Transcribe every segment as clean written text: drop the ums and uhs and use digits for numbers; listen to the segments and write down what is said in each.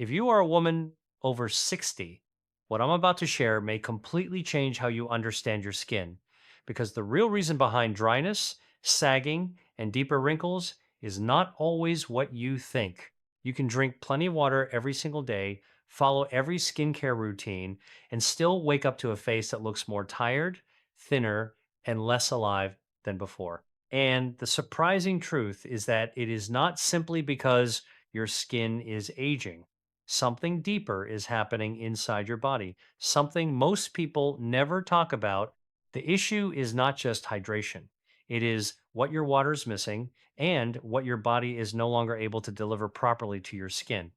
If you are a woman over 60, what I'm about to share may completely change how you understand your skin because the real reason behind dryness, sagging, and deeper wrinkles is not always what you think. You can drink plenty of water every single day, follow every skincare routine, and still wake up to a face that looks more tired, thinner, and less alive than before. And the surprising truth is that it is not simply because your skin is aging. Something deeper is happening inside your body, something most people never talk about. The issue is not just hydration, it is what your water is missing and what your body is no longer able to deliver properly to your skin.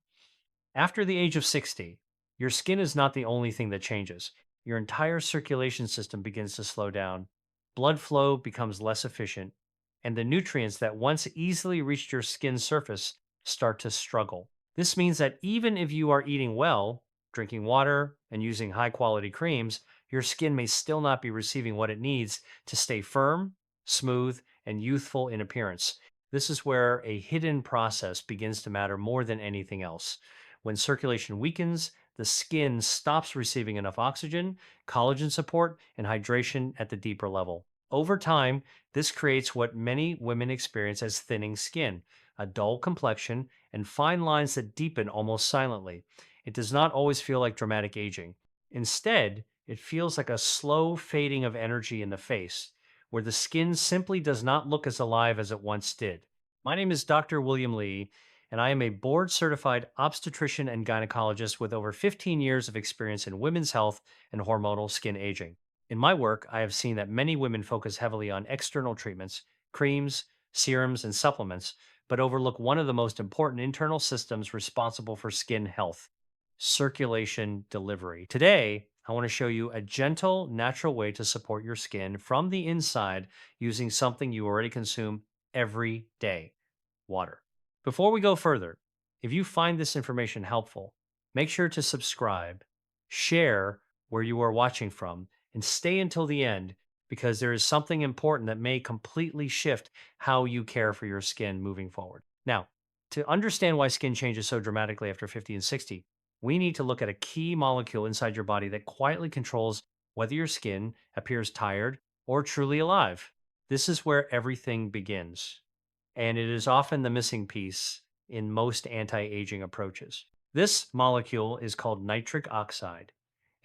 After the age of 60, your skin is not the only thing that changes. Your entire circulation system begins to slow down, blood flow becomes less efficient, and the nutrients that once easily reached your skin's surface start to struggle. This means that even if you are eating well, drinking water, and using high quality creams, your skin may still not be receiving what it needs to stay firm, smooth, and youthful in appearance. This is where a hidden process begins to matter more than anything else. When circulation weakens, the skin stops receiving enough oxygen, collagen support, and hydration at the deeper level. Over time, this creates what many women experience as thinning skin, a dull complexion, and fine lines that deepen almost silently. It does not always feel like dramatic aging. Instead, it feels like a slow fading of energy in the face, where the skin simply does not look as alive as it once did. My name is Dr. William Lee, and I am a board certified obstetrician and gynecologist with over 15 years of experience in women's health and hormonal skin aging. In my work, I have seen that many women focus heavily on external treatments, creams, serums, and supplements, but overlook one of the most important internal systems responsible for skin health: circulation delivery. Today, I want to show you a gentle, natural way to support your skin from the inside using something you already consume every day: water. Before we go further, if you find this information helpful, make sure to subscribe, share where you are watching from, and stay until the end because there is something important that may completely shift how you care for your skin moving forward. Now, to understand why skin changes so dramatically after 50 and 60, we need to look at a key molecule inside your body that quietly controls whether your skin appears tired or truly alive. This is where everything begins, and it is often the missing piece in most anti aging approaches. This molecule is called nitric oxide,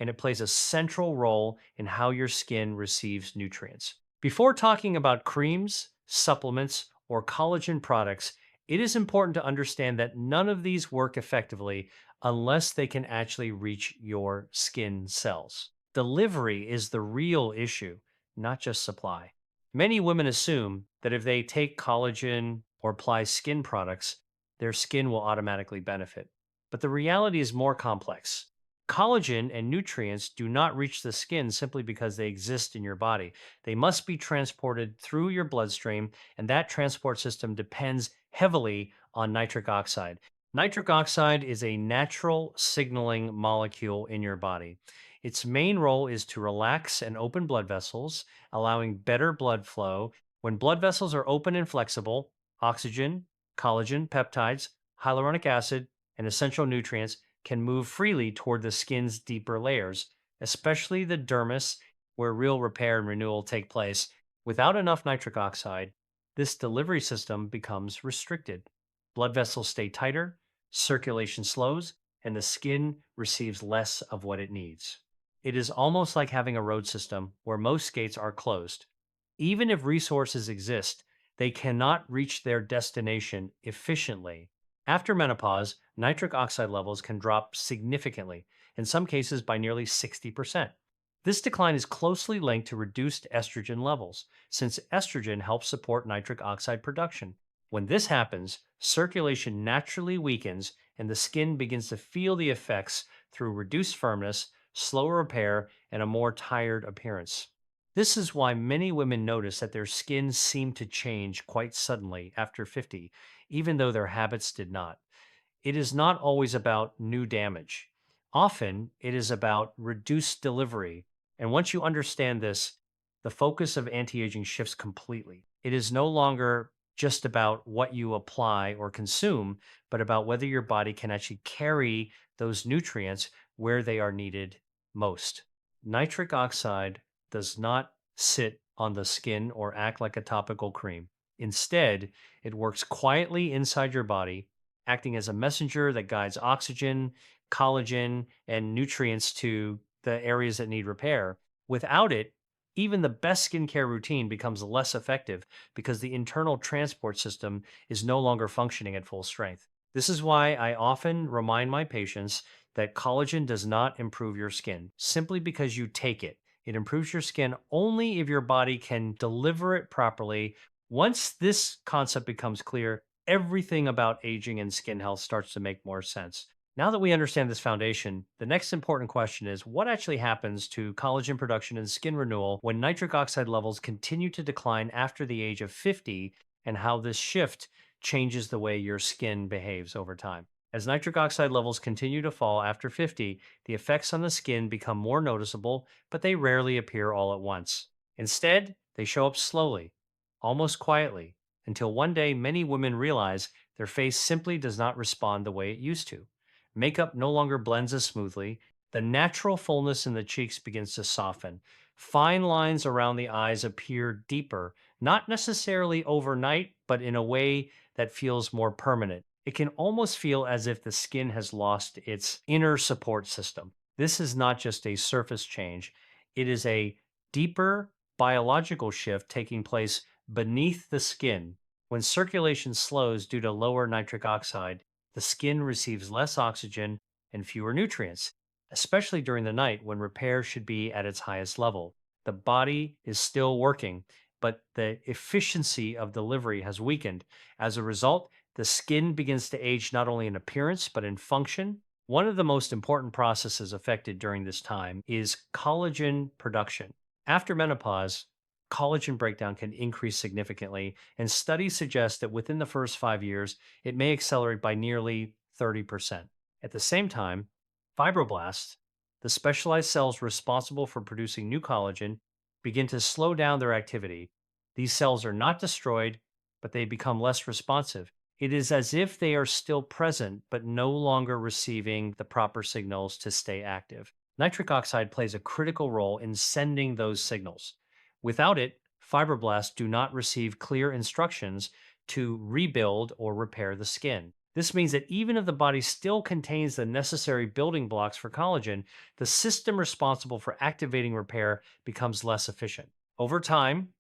and it plays a central role in how your skin receives nutrients. Before talking about creams, supplements, or collagen products, it is important to understand that none of these work effectively unless they can actually reach your skin cells. Delivery is the real issue, not just supply. Many women assume that if they take collagen or apply skin products, their skin will automatically benefit. But the reality is more complex. Collagen and nutrients do not reach the skin simply because they exist in your body. They must be transported through your bloodstream, and that transport system depends heavily on nitric oxide. Nitric oxide is a natural signaling molecule in your body. Its main role is to relax and open blood vessels, allowing better blood flow. When blood vessels are open and flexible, oxygen, collagen, peptides, hyaluronic acid, and essential nutrients can move freely toward the skin's deeper layers, especially the dermis, where real repair and renewal take place. Without enough nitric oxide, this delivery system becomes restricted. Blood vessels stay tighter, circulation slows, and the skin receives less of what it needs. It is almost like having a road system where most gates are closed. Even if resources exist, they cannot reach their destination efficiently. After menopause, nitric oxide levels can drop significantly, in some cases by nearly 60%. This decline is closely linked to reduced estrogen levels, since estrogen helps support nitric oxide production. When this happens, circulation naturally weakens and the skin begins to feel the effects through reduced firmness, slower repair, and a more tired appearance. This is why many women notice that their skin seemed to change quite suddenly after 50, even though their habits did not. It is not always about new damage. Often, it is about reduced delivery. And once you understand this, the focus of anti aging shifts completely. It is no longer just about what you apply or consume, but about whether your body can actually carry those nutrients where they are needed most. Nitric oxide does not sit on the skin or act like a topical cream. Instead, it works quietly inside your body, acting as a messenger that guides oxygen, collagen, and nutrients to the areas that need repair. Without it, even the best skincare routine becomes less effective because the internal transport system is no longer functioning at full strength. This is why I often remind my patients that collagen does not improve your skin simply because you take it. It improves your skin only if your body can deliver it properly. Once this concept becomes clear, everything about aging and skin health starts to make more sense. Now that we understand this foundation, the next important question is what actually happens to collagen production and skin renewal when nitric oxide levels continue to decline after the age of 50, and how this shift changes the way your skin behaves over time. As nitric oxide levels continue to fall after 50, the effects on the skin become more noticeable, but they rarely appear all at once. Instead, they show up slowly, almost quietly, until one day many women realize their face simply does not respond the way it used to. Makeup no longer blends as smoothly. The natural fullness in the cheeks begins to soften. Fine lines around the eyes appear deeper, not necessarily overnight, but in a way that feels more permanent. It can almost feel as if the skin has lost its inner support system. This is not just a surface change, it is a deeper biological shift taking place beneath the skin. When circulation slows due to lower nitric oxide, the skin receives less oxygen and fewer nutrients, especially during the night when repair should be at its highest level. The body is still working, but the efficiency of delivery has weakened. As a result, the skin begins to age not only in appearance, but in function. One of the most important processes affected during this time is collagen production. After menopause, collagen breakdown can increase significantly, and studies suggest that within the first 5 years, it may accelerate by nearly 30%. At the same time, fibroblasts, the specialized cells responsible for producing new collagen, begin to slow down their activity. These cells are not destroyed, but they become less responsive. It is as if they are still present, but no longer receiving the proper signals to stay active. Nitric oxide plays a critical role in sending those signals. Without it, fibroblasts do not receive clear instructions to rebuild or repair the skin. This means that even if the body still contains the necessary building blocks for collagen, the system responsible for activating repair becomes less efficient. Over time,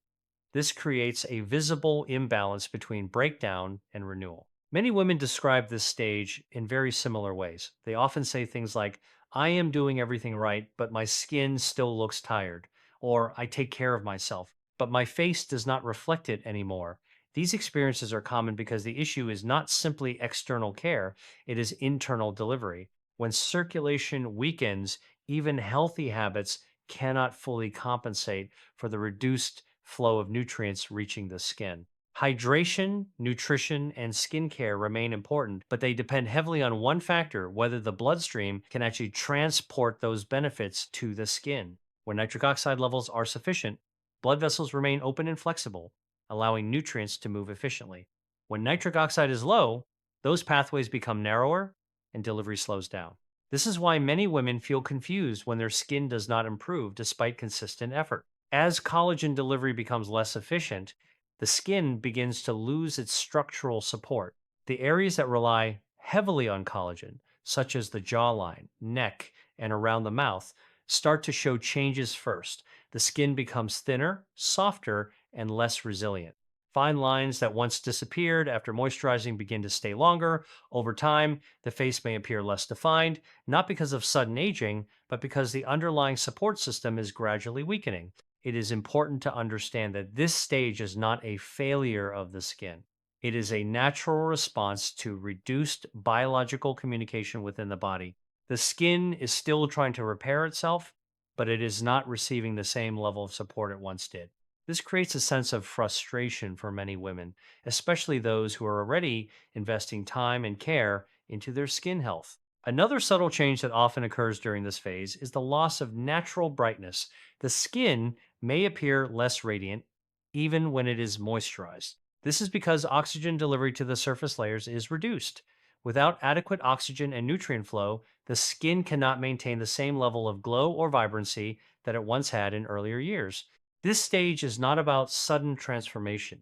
this creates a visible imbalance between breakdown and renewal. Many women describe this stage in very similar ways. They often say things like, I am doing everything right, but my skin still looks tired. Or I take care of myself, but my face does not reflect it anymore. These experiences are common because the issue is not simply external care, it is internal delivery. When circulation weakens, even healthy habits cannot fully compensate for the reduced flow of nutrients reaching the skin. Hydration, nutrition, and skincare remain important, but they depend heavily on one factor: whether the bloodstream can actually transport those benefits to the skin. When nitric oxide levels are sufficient, blood vessels remain open and flexible, allowing nutrients to move efficiently. When nitric oxide is low, those pathways become narrower and delivery slows down. This is why many women feel confused when their skin does not improve despite consistent effort. As collagen delivery becomes less efficient, the skin begins to lose its structural support. The areas that rely heavily on collagen, such as the jawline, neck, and around the mouth, start to show changes first. The skin becomes thinner, softer, and less resilient. Fine lines that once disappeared after moisturizing begin to stay longer. Over time, the face may appear less defined, not because of sudden aging, but because the underlying support system is gradually weakening. It is important to understand that this stage is not a failure of the skin. It is a natural response to reduced biological communication within the body. The skin is still trying to repair itself, but it is not receiving the same level of support it once did. This creates a sense of frustration for many women, especially those who are already investing time and care into their skin health. Another subtle change that often occurs during this phase is the loss of natural brightness. The skin may appear less radiant even when it is moisturized. This is because oxygen delivery to the surface layers is reduced. Without adequate oxygen and nutrient flow, the skin cannot maintain the same level of glow or vibrancy that it once had in earlier years. This stage is not about sudden transformation,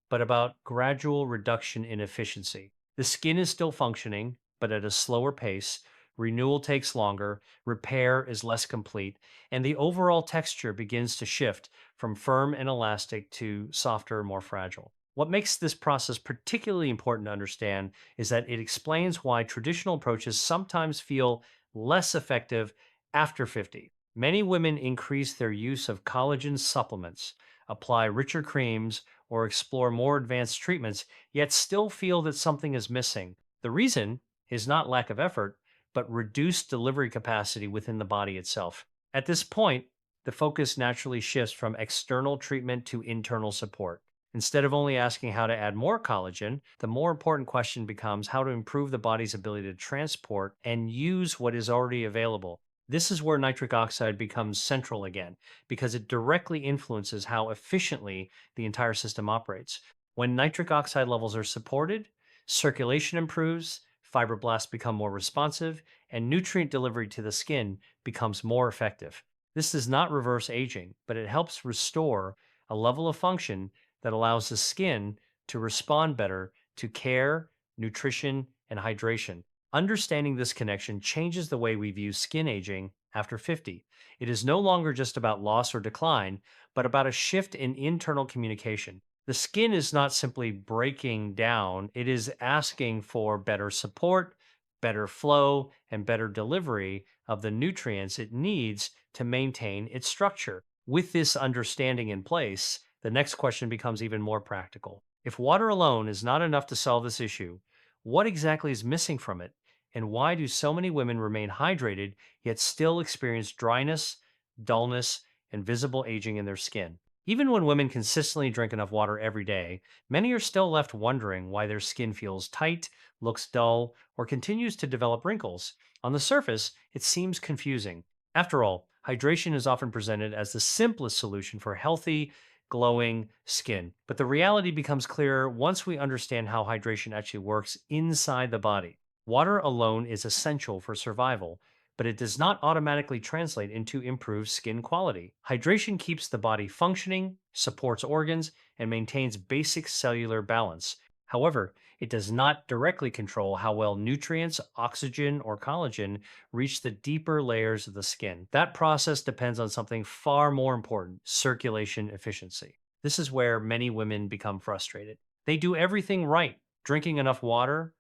but about gradual reduction in efficiency. The skin is still functioning, but at a slower pace. Renewal takes longer, repair is less complete, and the overall texture begins to shift from firm and elastic to softer, more fragile. What makes this process particularly important to understand is that it explains why traditional approaches sometimes feel less effective after 50. Many women increase their use of collagen supplements, apply richer creams, or explore more advanced treatments, yet still feel that something is missing. The reason is not lack of effort, but reduced delivery capacity within the body itself. At this point, the focus naturally shifts from external treatment to internal support. Instead of only asking how to add more collagen, the more important question becomes how to improve the body's ability to transport and use what is already available. This is where nitric oxide becomes central again, because it directly influences how efficiently the entire system operates. When nitric oxide levels are supported, circulation improves, fibroblasts become more responsive, and nutrient delivery to the skin becomes more effective. This does not reverse aging, but it helps restore a level of function that allows the skin to respond better to care, nutrition, and hydration. Understanding this connection changes the way we view skin aging after 50. It is no longer just about loss or decline, but about a shift in internal communication. The skin is not simply breaking down, it is asking for better support, better flow, and better delivery of the nutrients it needs to maintain its structure. With this understanding in place, the next question becomes even more practical. If water alone is not enough to solve this issue, what exactly is missing from it? And why do so many women remain hydrated yet still experience dryness, dullness, and visible aging in their skin? Even when women consistently drink enough water every day, many are still left wondering why their skin feels tight, looks dull, or continues to develop wrinkles. On the surface, it seems confusing. After all, hydration is often presented as the simplest solution for healthy, glowing skin. But the reality becomes clearer once we understand how hydration actually works inside the body. Water alone is essential for survival, but it does not automatically translate into improved skin quality. Hydration keeps the body functioning, supports organs, and maintains basic cellular balance. However, it does not directly control how well nutrients, oxygen, or collagen reach the deeper layers of the skin. That process depends on something far more important: circulation efficiency. This is where many women become frustrated. They do everything right, drinking enough water,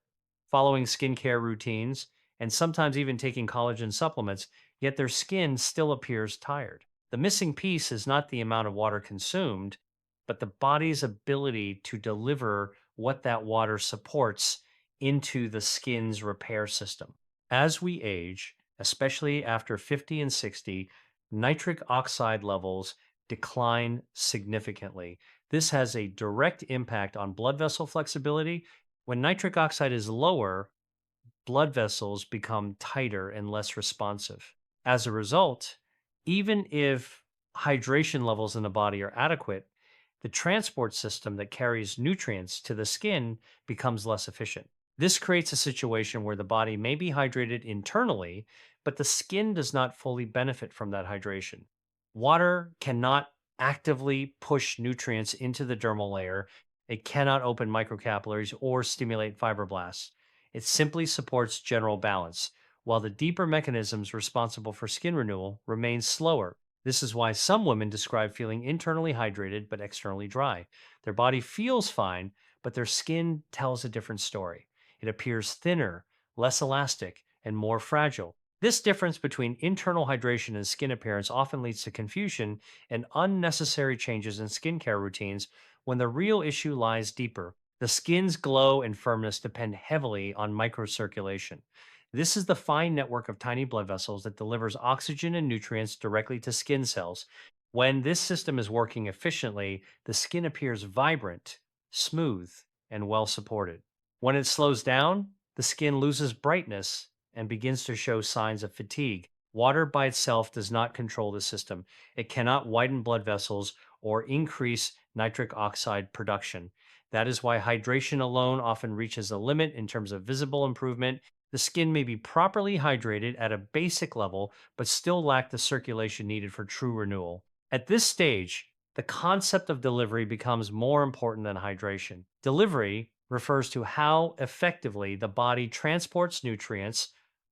following skincare routines, and sometimes even taking collagen supplements, yet their skin still appears tired. The missing piece is not the amount of water consumed, but the body's ability to deliver what that water supports into the skin's repair system. As we age, especially after 50 and 60, nitric oxide levels decline significantly. This has a direct impact on blood vessel flexibility. When nitric oxide is lower, blood vessels become tighter and less responsive. As a result, even if hydration levels in the body are adequate, the transport system that carries nutrients to the skin becomes less efficient. This creates a situation where the body may be hydrated internally, but the skin does not fully benefit from that hydration. Water cannot actively push nutrients into the dermal layer. It cannot open microcapillaries or stimulate fibroblasts. It simply supports general balance, while the deeper mechanisms responsible for skin renewal remain slower. This is why some women describe feeling internally hydrated but externally dry. Their body feels fine, but their skin tells a different story. It appears thinner, less elastic, and more fragile. This difference between internal hydration and skin appearance often leads to confusion and unnecessary changes in skincare routines when the real issue lies deeper. The skin's glow and firmness depend heavily on microcirculation. This is the fine network of tiny blood vessels that delivers oxygen and nutrients directly to skin cells. When this system is working efficiently, the skin appears vibrant, smooth, and well supported. When it slows down, the skin loses brightness and begins to show signs of fatigue. Water by itself does not control the system. It cannot widen blood vessels or increase nitric oxide production. That is why hydration alone often reaches a limit in terms of visible improvement. The skin may be properly hydrated at a basic level, but still lack the circulation needed for true renewal. At this stage, the concept of delivery becomes more important than hydration. Delivery refers to how effectively the body transports nutrients,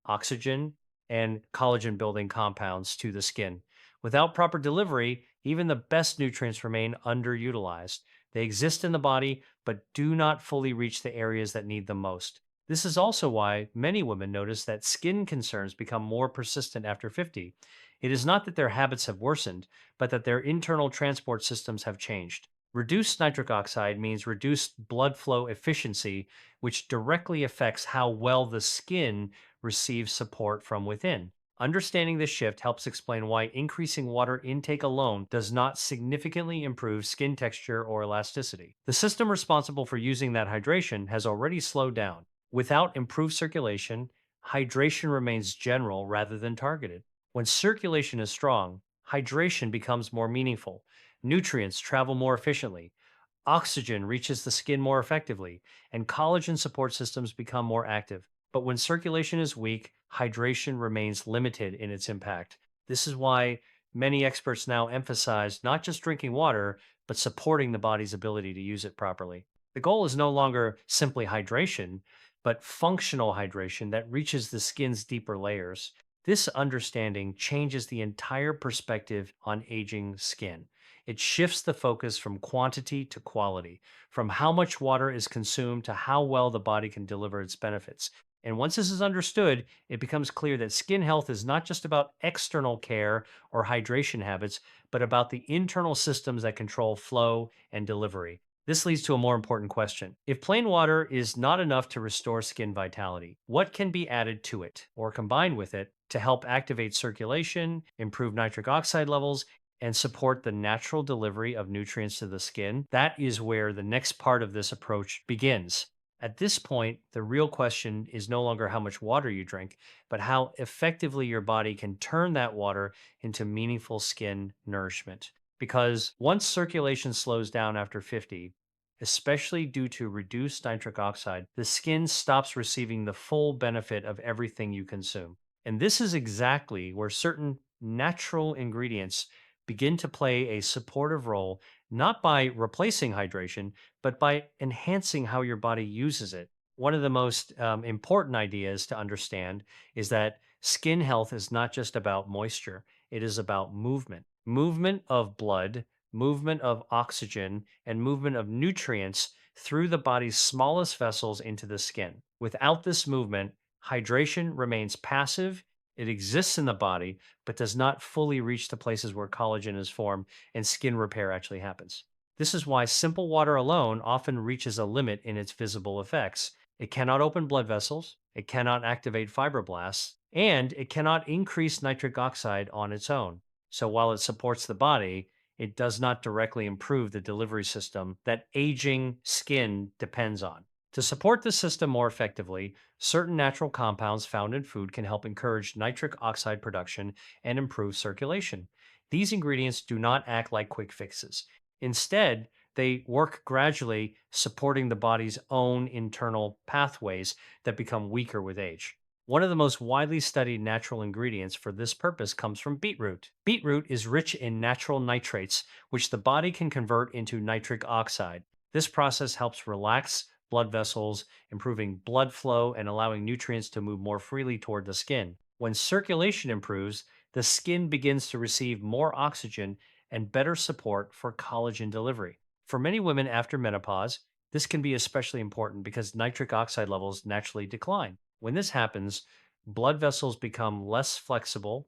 oxygen, and collagen building compounds to the skin. Without proper delivery, even the best nutrients remain underutilized. They exist in the body, but do not fully reach the areas that need them most. This is also why many women notice that skin concerns become more persistent after 50. It is not that their habits have worsened, but that their internal transport systems have changed. Reduced nitric oxide means reduced blood flow efficiency, which directly affects how well the skin receives support from within. Understanding this shift helps explain why increasing water intake alone does not significantly improve skin texture or elasticity. The system responsible for using that hydration has already slowed down. Without improved circulation, hydration remains general rather than targeted. When circulation is strong, hydration becomes more meaningful. Nutrients travel more efficiently. Oxygen reaches the skin more effectively, and collagen support systems become more active. But when circulation is weak, hydration remains limited in its impact. This is why many experts now emphasize not just drinking water, but supporting the body's ability to use it properly. The goal is no longer simply hydration, but functional hydration that reaches the skin's deeper layers. This understanding changes the entire perspective on aging skin. It shifts the focus from quantity to quality, from how much water is consumed to how well the body can deliver its benefits. And once this is understood, it becomes clear that skin health is not just about external care or hydration habits, but about the internal systems that control flow and delivery. This leads to a more important question. If plain water is not enough to restore skin vitality, what can be added to it or combined with it to help activate circulation, improve nitric oxide levels, and support the natural delivery of nutrients to the skin? That is where the next part of this approach begins. At this point, the real question is no longer how much water you drink, but how effectively your body can turn that water into meaningful skin nourishment. Because once circulation slows down after 50, especially due to reduced nitric oxide, the skin stops receiving the full benefit of everything you consume. And this is exactly where certain natural ingredients begin to play a supportive role, not by replacing hydration, but by enhancing how your body uses it. One of the most important ideas to understand is that skin health is not just about moisture, it is about movement. Movement of blood, movement of oxygen, and movement of nutrients through the body's smallest vessels into the skin. Without this movement, hydration remains passive. It exists in the body, but does not fully reach the places where collagen is formed and skin repair actually happens. This is why simple water alone often reaches a limit in its visible effects. It cannot open blood vessels, it cannot activate fibroblasts, and it cannot increase nitric oxide on its own. So while it supports the body, it does not directly improve the delivery system that aging skin depends on. To support the system more effectively, certain natural compounds found in food can help encourage nitric oxide production and improve circulation. These ingredients do not act like quick fixes. Instead, they work gradually, supporting the body's own internal pathways that become weaker with age. One of the most widely studied natural ingredients for this purpose comes from beetroot. Beetroot is rich in natural nitrates, which the body can convert into nitric oxide. This process helps relax blood vessels, improving blood flow and allowing nutrients to move more freely toward the skin. When circulation improves, the skin begins to receive more oxygen and better support for collagen delivery. For many women after menopause, this can be especially important because nitric oxide levels naturally decline. When this happens, blood vessels become less flexible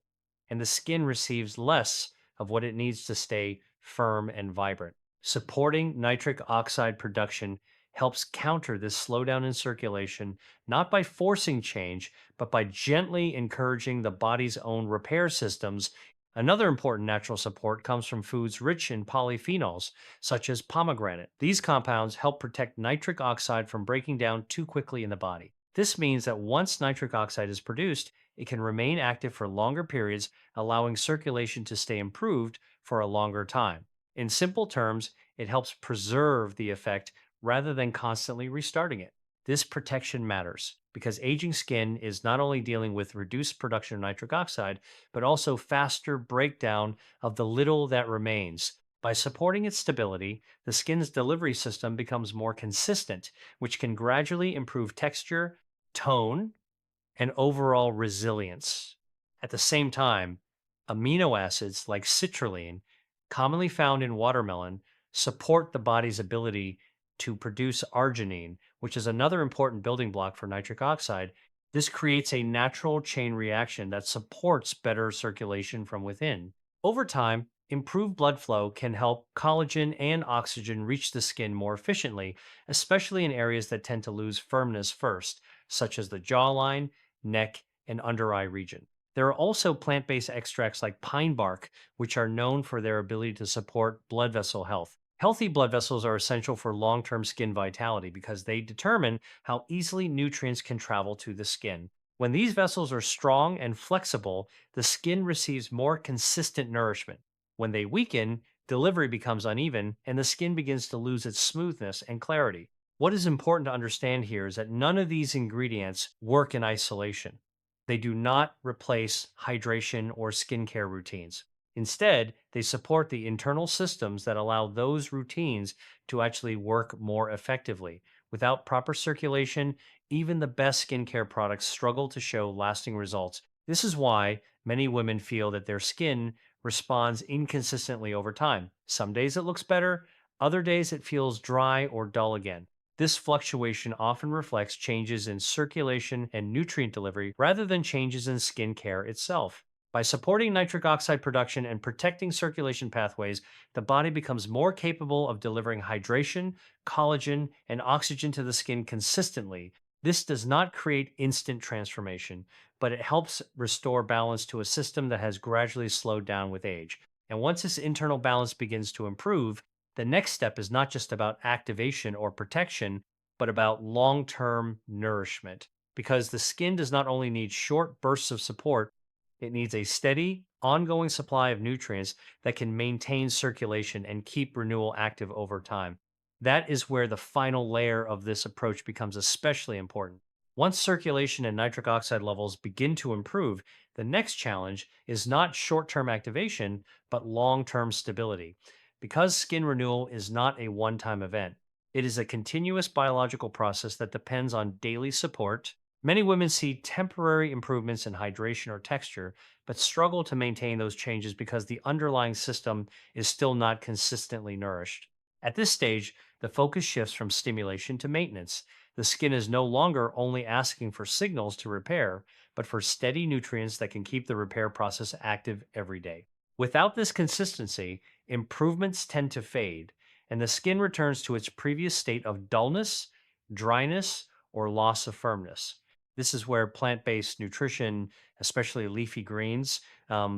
and the skin receives less of what it needs to stay firm and vibrant. Supporting nitric oxide production helps counter this slowdown in circulation, not by forcing change, but by gently encouraging the body's own repair systems. Another important natural support comes from foods rich in polyphenols, such as pomegranate. These compounds help protect nitric oxide from breaking down too quickly in the body. This means that once nitric oxide is produced, it can remain active for longer periods, allowing circulation to stay improved for a longer time. In simple terms, it helps preserve the effect rather than constantly restarting it. This protection matters because aging skin is not only dealing with reduced production of nitric oxide, but also faster breakdown of the little that remains. By supporting its stability, the skin's delivery system becomes more consistent, which can gradually improve texture, tone, and overall resilience. At the same time, amino acids like citrulline, commonly found in watermelon, support the body's ability to produce arginine, which is another important building block for nitric oxide. This creates a natural chain reaction that supports better circulation from within. Over time, improved blood flow can help collagen and oxygen reach the skin more efficiently, especially in areas that tend to lose firmness first, such as the jawline, neck, and under eye region. There are also plant based extracts like pine bark, which are known for their ability to support blood vessel health. Healthy blood vessels are essential for long term skin vitality because they determine how easily nutrients can travel to the skin. When these vessels are strong and flexible, the skin receives more consistent nourishment. When they weaken, delivery becomes uneven and the skin begins to lose its smoothness and clarity. What is important to understand here is that none of these ingredients work in isolation. They do not replace hydration or skincare routines. Instead, they support the internal systems that allow those routines to actually work more effectively. Without proper circulation, even the best skincare products struggle to show lasting results. This is why many women feel that their skin responds inconsistently over time. Some days it looks better, other days it feels dry or dull again. This fluctuation often reflects changes in circulation and nutrient delivery rather than changes in skin care itself. By supporting nitric oxide production and protecting circulation pathways, the body becomes more capable of delivering hydration, collagen, and oxygen to the skin consistently. This does not create instant transformation, but it helps restore balance to a system that has gradually slowed down with age. And once this internal balance begins to improve, the next step is not just about activation or protection, but about long term nourishment. Because the skin does not only need short bursts of support, it needs a steady, ongoing supply of nutrients that can maintain circulation and keep renewal active over time. That is where the final layer of this approach becomes especially important. Once circulation and nitric oxide levels begin to improve, the next challenge is not short term activation, but long term stability. Because skin renewal is not a one time event, it is a continuous biological process that depends on daily support. Many women see temporary improvements in hydration or texture, but struggle to maintain those changes because the underlying system is still not consistently nourished. At this stage, the focus shifts from stimulation to maintenance. The skin is no longer only asking for signals to repair, but for steady nutrients that can keep the repair process active every day. Without this consistency, improvements tend to fade, and the skin returns to its previous state of dullness, dryness, or loss of firmness. This is where plant based nutrition, especially leafy greens,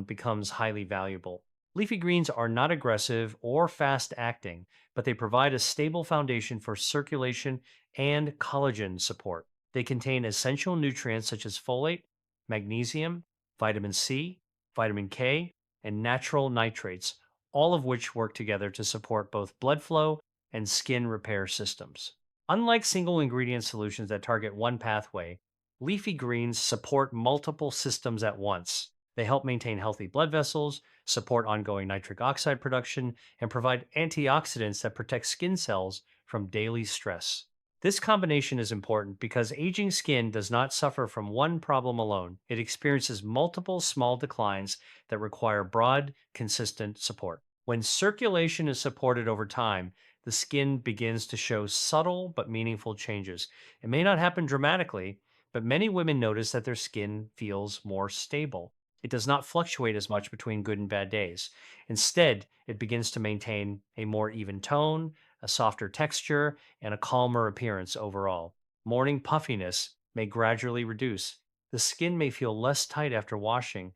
becomes highly valuable. Leafy greens are not aggressive or fast acting, but they provide a stable foundation for circulation and collagen support. They contain essential nutrients such as folate, magnesium, vitamin C, vitamin K, and natural nitrates, all of which work together to support both blood flow and skin repair systems. Unlike single ingredient solutions that target one pathway, leafy greens support multiple systems at once. They help maintain healthy blood vessels, support ongoing nitric oxide production, and provide antioxidants that protect skin cells from daily stress. This combination is important because aging skin does not suffer from one problem alone. It experiences multiple small declines that require broad, consistent support. When circulation is supported over time, the skin begins to show subtle but meaningful changes. It may not happen dramatically, but many women notice that their skin feels more stable. It does not fluctuate as much between good and bad days. Instead, it begins to maintain a more even tone, a softer texture, and a calmer appearance overall. Morning puffiness may gradually reduce. The skin may feel less tight after washing.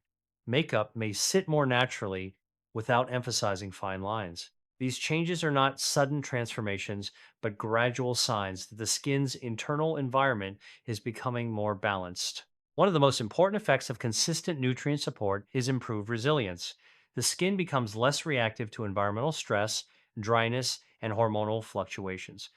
Makeup may sit more naturally without emphasizing fine lines. These changes are not sudden transformations, but gradual signs that the skin's internal environment is becoming more balanced. One of the most important effects of consistent nutrient support is improved resilience. The skin becomes less reactive to environmental stress, dryness, and hormonal fluctuations.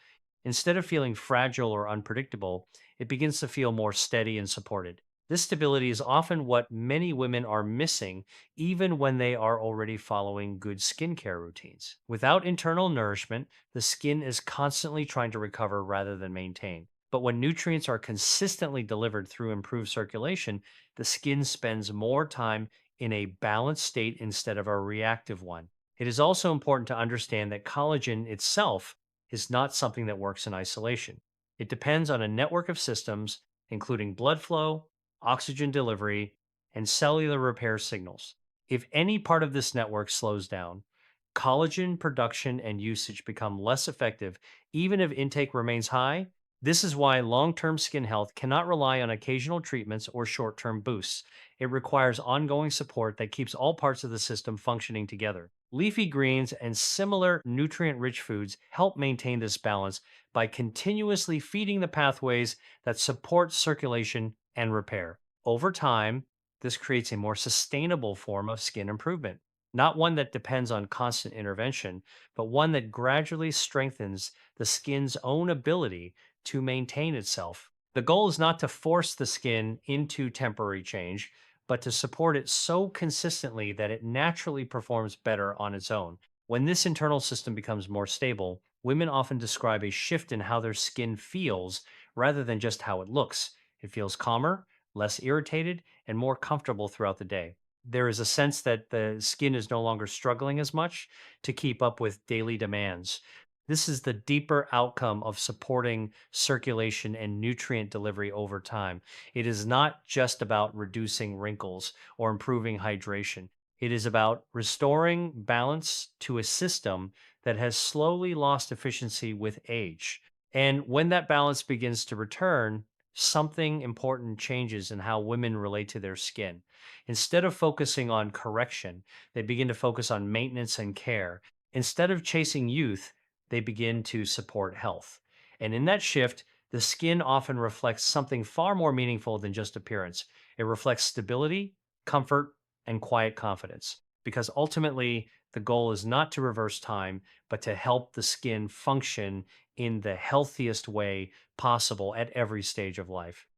Instead of feeling fragile or unpredictable, it begins to feel more steady and supported. This stability is often what many women are missing, even when they are already following good skincare routines. Without internal nourishment, the skin is constantly trying to recover rather than maintain. But when nutrients are consistently delivered through improved circulation, the skin spends more time in a balanced state instead of a reactive one. It is also important to understand that collagen itself is not something that works in isolation. It depends on a network of systems, including blood flow, oxygen delivery, and cellular repair signals. If any part of this network slows down, collagen production and usage become less effective, even if intake remains high. This is why long term skin health cannot rely on occasional treatments or short term boosts. It requires ongoing support that keeps all parts of the system functioning together. Leafy greens and similar nutrient rich foods help maintain this balance by continuously feeding the pathways that support circulation and repair. Over time, this creates a more sustainable form of skin improvement, not one that depends on constant intervention, but one that gradually strengthens the skin's own ability to maintain itself. The goal is not to force the skin into temporary change, but to support it so consistently that it naturally performs better on its own. When this internal system becomes more stable, women often describe a shift in how their skin feels rather than just how it looks. It feels calmer, less irritated, and more comfortable throughout the day. There is a sense that the skin is no longer struggling as much to keep up with daily demands. This is the deeper outcome of supporting circulation and nutrient delivery over time. It is not just about reducing wrinkles or improving hydration. It is about restoring balance to a system that has slowly lost efficiency with age. And when that balance begins to return, something important changes in how women relate to their skin. Instead of focusing on correction, they begin to focus on maintenance and care. Instead of chasing youth, they begin to support health. And in that shift, the skin often reflects something far more meaningful than just appearance. It reflects stability, comfort, and quiet confidence. Because ultimately, the goal is not to reverse time, but to help the skin function in the healthiest way possible at every stage of life.